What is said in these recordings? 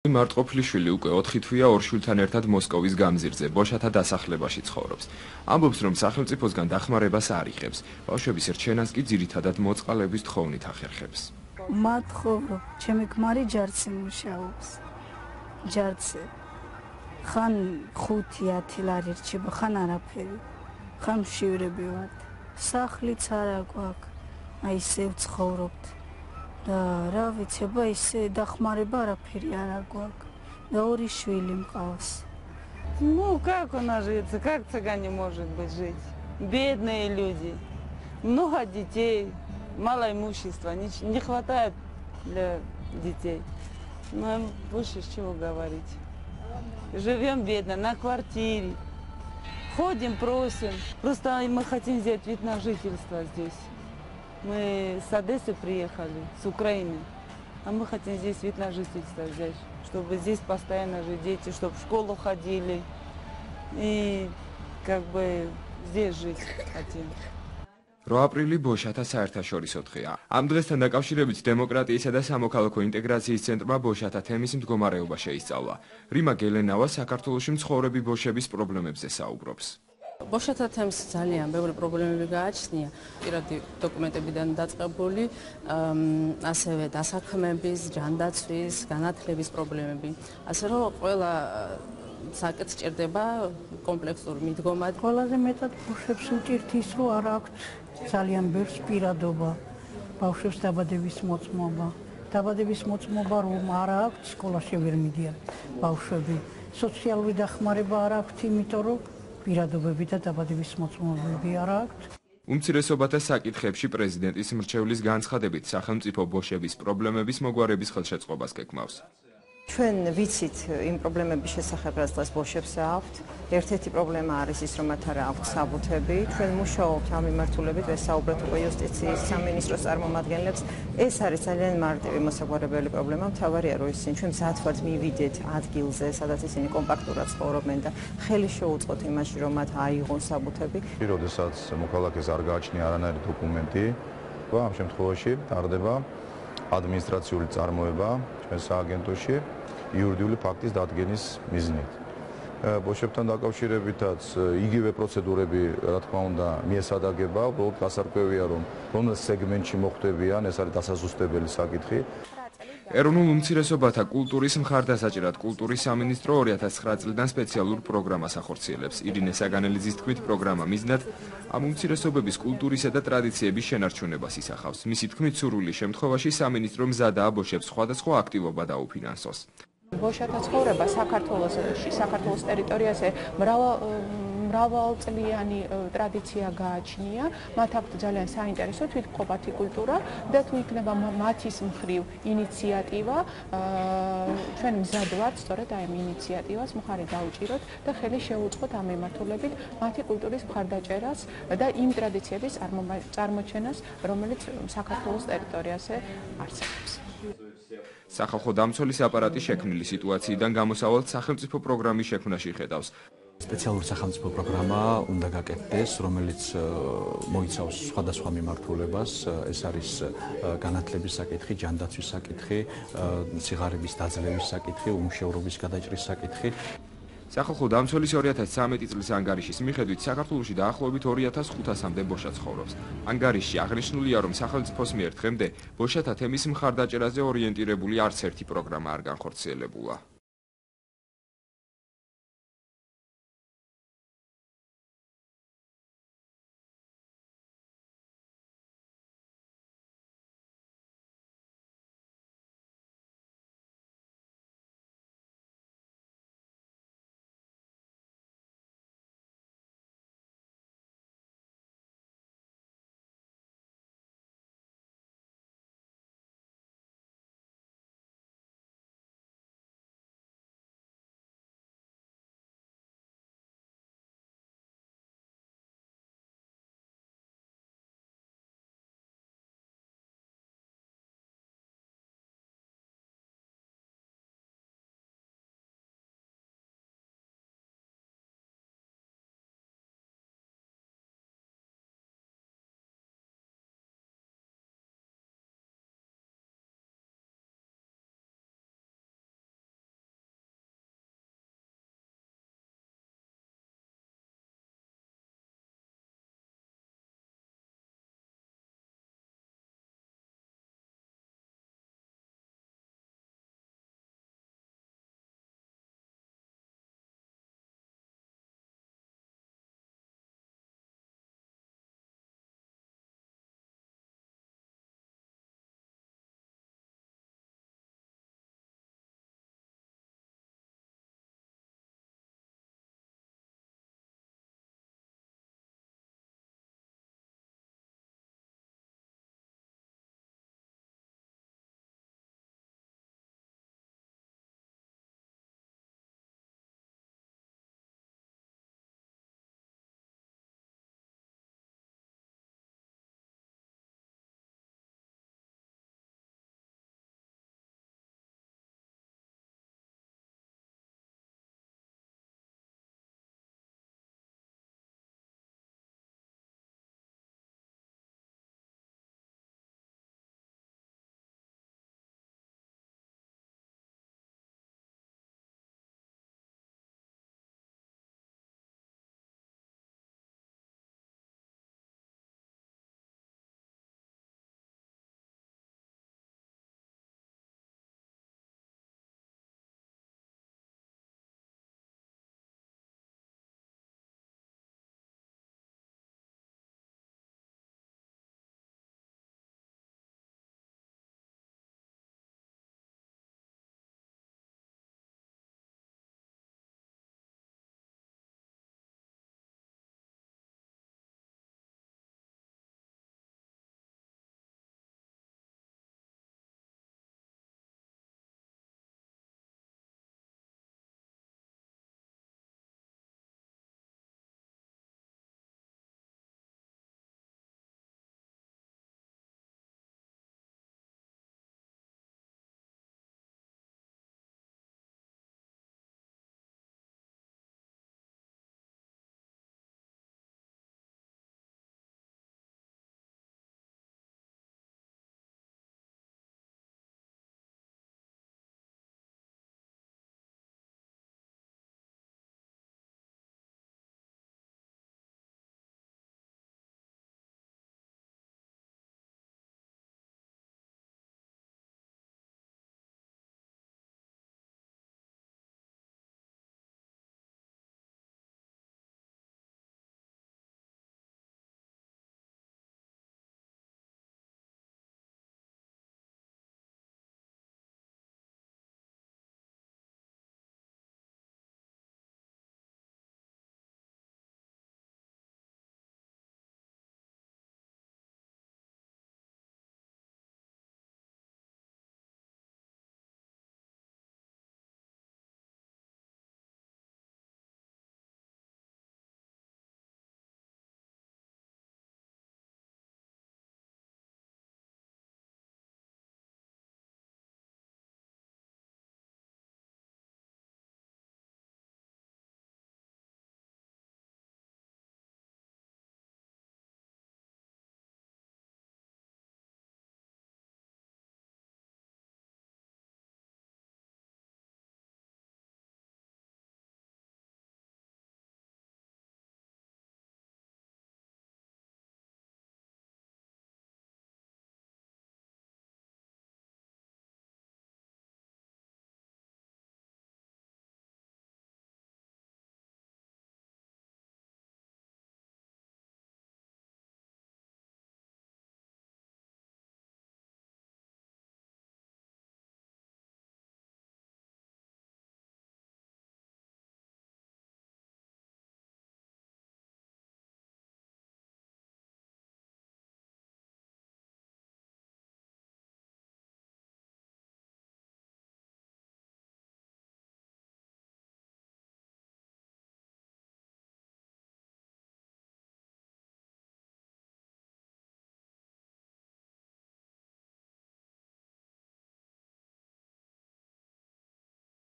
მარტყოფლიშვილი უკვე 4 თვეა ორ შვილთან ერთად მოსკოვის გამზირზე, ბოშათა დასახლებაში ცხოვრობს. ამბობს, რომ სახელმწიფოსგან დახმარებას არ იღებს. ბავშვების რჩენას კი ძირითადად მოწყალების თხოვნით ახერხებს. მათხოვრობ, ჩემი ქმარი ჯარცი მუშაობს. ჯარცი. ხან 5-10 ლარი რჩება, ხან არაფერი. ხან მშივრები ვართ. სახლიც არა გვაქვს. აი ისე ვცხოვრობთ. და რა ვიცი, ისე დახმარება არაფერი არ გვაქვს. და ორი შვილი მყავს. Ну, как у нас жить? Как цыгане может быть жить? Бедные люди. Много детей, мало имущества, не хватает для детей. Ну, больше с чего говорить. Живем бедно, на квартире. Ходим, просим. Просто мы хотим взять вид на жительство здесь. Мы с Одессы приехали, с Украины. А мы хотим здесь вид на жительство взять, чтобы здесь постоянно жить дети, чтобы в школу ходили. И как бы здесь жить хотим. 8 აპრილი ბოშათა საერთაშორისო დღეა. ამ დღესთან დაკავშირებით დემოკრატიისა და სამოქალაქო ინტეგრაციის ცენტრმა ბოშათა თემის მდგომარეობა შეისწავლა. რივმა გელენავა საქართველოში მცხოვრები ბოშების პრობლემებზე საუბრობს. ბოშათა თემს ძალიან ბევრი პრობლემები გააჩნია, პირადი დოკუმენტებიდან დაწყებული, ასევე დასაქმების, ჯანდაცვის, განათლების პრობლემები. ასე რომ ყველა საკითხს ჭირდება კომპლექსური მიდგომა. ყველაზე მეტად ბავშვებს უჭირთ ის, რომ არ აქვთ ძალიან ბევრს პირადობა, ბავშვებს დაბადების მოწმობა. დაბადების მოწმობა რომ არ აქვთ, სკოლაში ვერ მიდიან ბავშვები. სოციალური დახმარება არ აქვთ, იმიტომ რომ პირადობები და დაბადების მოწმობები არ აქვთ. უმცირესობათა საკითხებში პრეზიდენტის მრჩევლის განცხადებით სახელმწიფო ბოშების პრობლემების მოგვარების ხელშეწყობას გეკმავს. ჩვენ ვიცით იმ პრობლემების შესახებ, რაც დღეს ბოშებს აქვთ. ერთ-ერთი პრობლემა არის ის, რომ მათ არ აქვთ საბუთები. ჩვენ მუშაობთ ამ მიმართულებით, ვესაუბრეთ უკვე იუსტიციის სამინისტროს წარმომადგენლებს. ეს არის ძალიან მარტივი მოსაგვარებელი პრობლემა. მთავარია, რომ ისინი ჩვენ მზად ვართ მივიდეთ ადგილზე, სადაც ისინი კომპაქტურად ცხოვრობენ და ხელი შეუწყოთ იმაში, რომ მათ აიღონ საბუთები. როდესაც მოქალაქეს არ გააჩნია არანაირი დოკუმენტი, ამ შემთხვევაში ტარდება ადმინისტრაციული წარმოება ჩვენ სააგენტოში იურიდიული ფაქტის დადგენის მიზნით. ბოშებთან დაკავშირებითაც იგივე პროცედურები, რა თქმა უნდა, მიესადაგება, უბრალოდ გასარკვევია, რომ რომელ სეგმენტში მოხდებიან, ეს არის დასაზუსტებელი საკითხი. ეროვნულ უმცირესობათა კულტურის მხარდასაჭერად კულტურის სამინისტრო 2009 წლიდან სპეციალურ პროგრამას ახორციელებს. ირინე საგანელიძის თქმით, პროგრამა მიზნად ამ უმცირესობების კულტურისა და ტრადიციების შენარჩუნებას ისახავს. მისი თქმით, სურვილი შემთხვევაში სამინისტრო მზადაა ბოშებს სხვადასხვა აქტივობა დაუფინანსოს. ბოშათა ცხოვრება საქართველოს ტერიტორიაზე მრავალწლიანი ტრადიცია გააჩნია, მათ აქვთ ძალიან საინტერესო თვითმყოფადი კულტურა და თუ იქნება მათის მხრივ ინიციატივა, ჩვენ მზად ვართ სწორედ აი ამ ინიციატივას მხარი დაუჭიროთ და ხელი შევუწყოთ ამ მიმართულებით მათი კულტურის მხარდაჭერას და იმ ტრადიციების წარმოჩენას, რომელიც საქართველოს ტერიტორიაზე არსებობს. სახალხო დამცველის აპარატი შექმნილი სიტუაციიდან გამოსავალ სახელმწიფო პროგრამის შექმნაში ხედავს. სპეციალური სახელმწიფო პროგრამა უნდა გაკეთდეს, რომელიც მოიცავს სხვადასხვა მიმართულებას. ეს არის განათლების საკითხი, ჯანდაცვის საკითხი, სიღარიბის დაძლევის საკითხი, უმუშევრობის გადაჭრის საკითხი. სახალხო დამცველის 2013 წლის ანგარიშის მიხედვით საქართველოში დაახლოებით 2500-მდე ბოშა ცხოვრობს. ანგარიშში აღნიშნულია, რომ სახელმწიფოს მიერ დღემდე ბოშათა თემის მხარდაჭერაზე ორიენტირებული არც ერთი პროგრამა არ განხორციელებულა.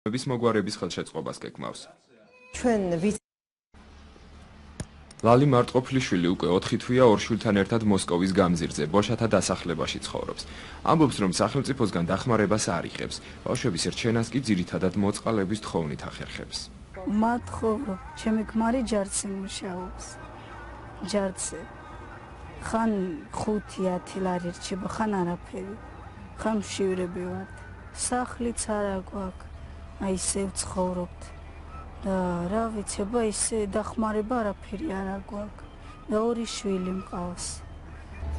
მოგვარების ხელშეწყობას გეკმავს. ჩვენ ლალი მარტყოფლიშვილი უკვე 4 თვეა ორ შვილთან ერთად მოსკოვის გამზირზე, ბოშათა დასახლებაში ცხოვრობს. ამბობს, რომ სახელმწიფოსგან დახმარებას არ იღებს. ბავშვების რჩენას კი ძირითადად მოწყალების თხოვნით ახერხებს. მათხოვრო, ჩემი ქმარი ჯარცი მუშაობს. ჯარცი. ხან 5-10 ლარი რჩება, ხან არაფერი. ხან მშივრები ვართ. სახლიც არ აგვაქვს. აი ისე ვცხოვრობთ. და რა ვიცება ისე დახმარება არაფერი არ აგვაქვს. და 2 შვილი მყავს.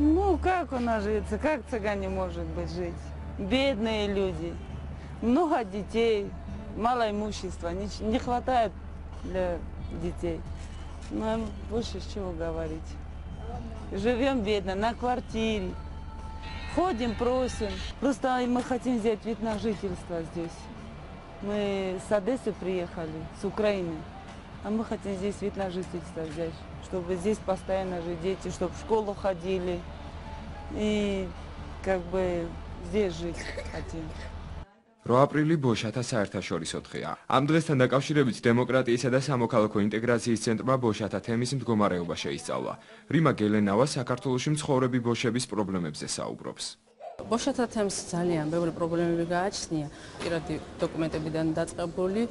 Ну, как у нас живется, как цыгане может быть жить? Бедные люди, много детей, мало имущества, не хватает для детей. Нам больше с чего говорить. Живем бедно, на квартире, ходим, просим. Просто мы хотим взять вид на жительство здесь. Мы с Одессы приехали, с Украины, а мы хотим здесь вид на жительство взять, чтобы здесь постоянно жить дети, чтобы в школу ходили и как бы здесь жить хотим. 8 აპრილი ბოშათა საერთაშორისო დღეა. ამ დღესთან დაკავშირებით დემოკრატიისა და სამოქალაქო ინტეგრაციის ცენტრმა ბოშათა თემის მდგომარეობა შეისწავლა. რიმა გელენავა საქართველოში მცხოვრები ბოშების პრობლემებზე საუბრობს. ბოშათა თემს ძალიან ბევრი პრობლემები გააჩნია. პირადი დოკუმენტებიდან დაწყებული,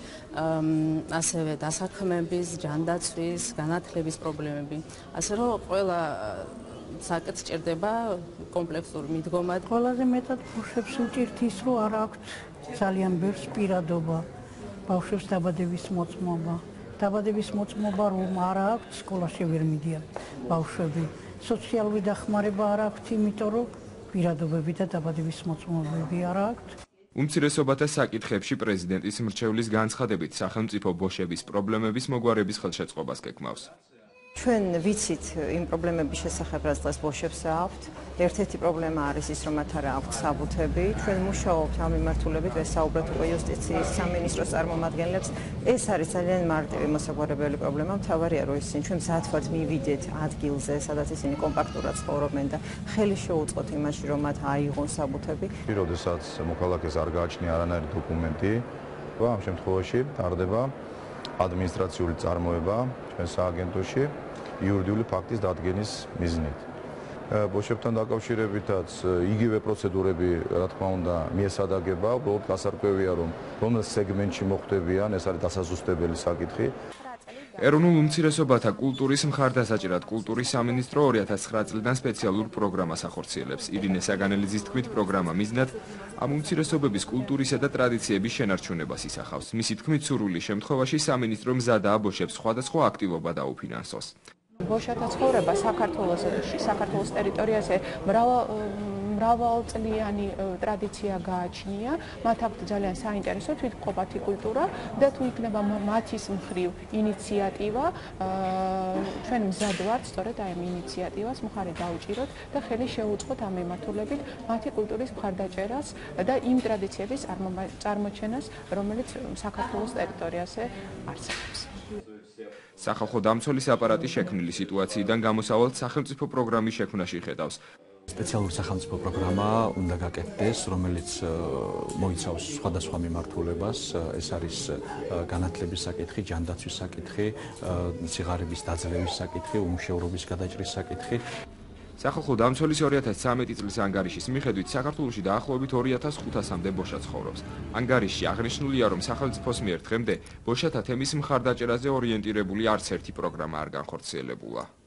ასევე დასაქმების, ჯანდაცვის, განათლების პრობლემები. ასე რომ ყველა საკითხს ჭირდება კომპლექსური მიდგომა. ყველაზე მეტად ბავშვებს უჭირთ ის, რომ არ აქვთ ძალიან ბევრს პირადობა, ბავშვებს დაბადების მოწმობა. დაბადების მოწმობა რომ არ აქვთ, სკოლაში ვერ მიდიან ბავშვები. სოციალური დახმარება არ აქვთ, იმიტომ რომ პირადობები და დაბადების მოწმობები არ აქვთ. უმცირესობათა საკითხებში პრეზიდენტის მრჩევლის განცხადებით სახელმწიფო ბოშების პრობლემების მოგვარების ხელშეწყობას გეკმავს. ჩვენ ვიცით იმ პრობლემების შესახებ, რაც დღეს ბოშებს აქვთ. ერთ-ერთი პრობლემა არის ის, რომ მათ არ აქვთ საბუთები. ჩვენ მუშაობთ ამ მიმართულებით, ვესაუბრეთ უკვე იუსტიციის სამინისტროს წარმომადგენლებს. ეს არის ძალიან მარტივი მოსაგვარებელი პრობლემა. მთავარია, რომ ისინი ჩვენ მზადვად მივიდეთ ადგილზე, სადაც ისინი კომპაქტურად ცხოვრობენ და ხელი შეუწყოთ იმაში, რომ მათ აიღონ საბუთები. როდესაც მოქალაქეს არ გააჩნია არანაირი დოკუმენტი, ამ შემთხვევაში ტარდება ადმინისტრაციული წარმოება ჩვენ სააგენტოში იურიდიული ფაქტის დადგენის მიზნით. ბოშებთან დაკავშირებითაც იგივე პროცედურები, რა თქმა უნდა, მიესადაგება, უბრალოდ გასარკვევია, რომ რომელ სეგმენტში მოხვდებიან, ეს არის დასაზუსტებელი საკითხი. ეროვნულ უმცირესობათა კულტურის მხარდასაჭერად კულტურის სამინისტრო 2009 წლიდან სპეციალურ პროგრამას ახორციელებს. ირინე საგანელიძის თქმით, პროგრამა მიზნად ამ უმცირესობების კულტურისა და ტრადიციების შენარჩუნებას ისახავს. მისი თქმით, სურვილი შემთხვევაში სამინისტრო მზადაა ბოშებს სხვადასხვა აქტივობა დაუფინანსოს. ბოშათა ცხოვრება საქართველოს ტერიტორიაზე მრავალწლიანი ტრადიცია გააჩნია. მათ აქვთ ძალიან საინტერესო თვითმყოფადი კულტურა და თუ იქნება მათის მხრივ ინიციატივა, ჩვენ მზად ვართ სწორედ აი ამ ინიციატივას მხარი დაუჭიროთ და ხელი შევუწყოთ ამ მიმართულებით მათი კულტურის მხარდაჭერას და იმ ტრადიციების წარმოჩენას, რომელიც საქართველოს ტერიტორიაზე არსებობს. სახალხო დამცველის აპარატი შექმნილი სიტუაციიდან გამოსავალ სახელმწიფო პროგრამის შექმნაში ხედავს. სპეციალური სახელმწიფო პროგრამა უნდა გაკეთდეს, რომელიც მოიცავს სხვადასხვა მიმართულებას. ეს არის განათლების საკითხი, ჯანდაცვის საკითხი, სიღარიბის დაძლევის საკითხი, უმუშევრობის გადაჭრის საკითხი. სახალხო დამცველის 2013 წლის ანგარიშის მიხედვით საქართველოში დაახლოებით 2500-მდე ბოშა ცხოვრობს. ანგარიშში აღნიშნულია, რომ სახელმწიფოს მიერ დღემდე ბოშათა თემის მხარდაჭერაზე ორიენტირებული არც ერთი პროგრამა არ განხორციელებულა.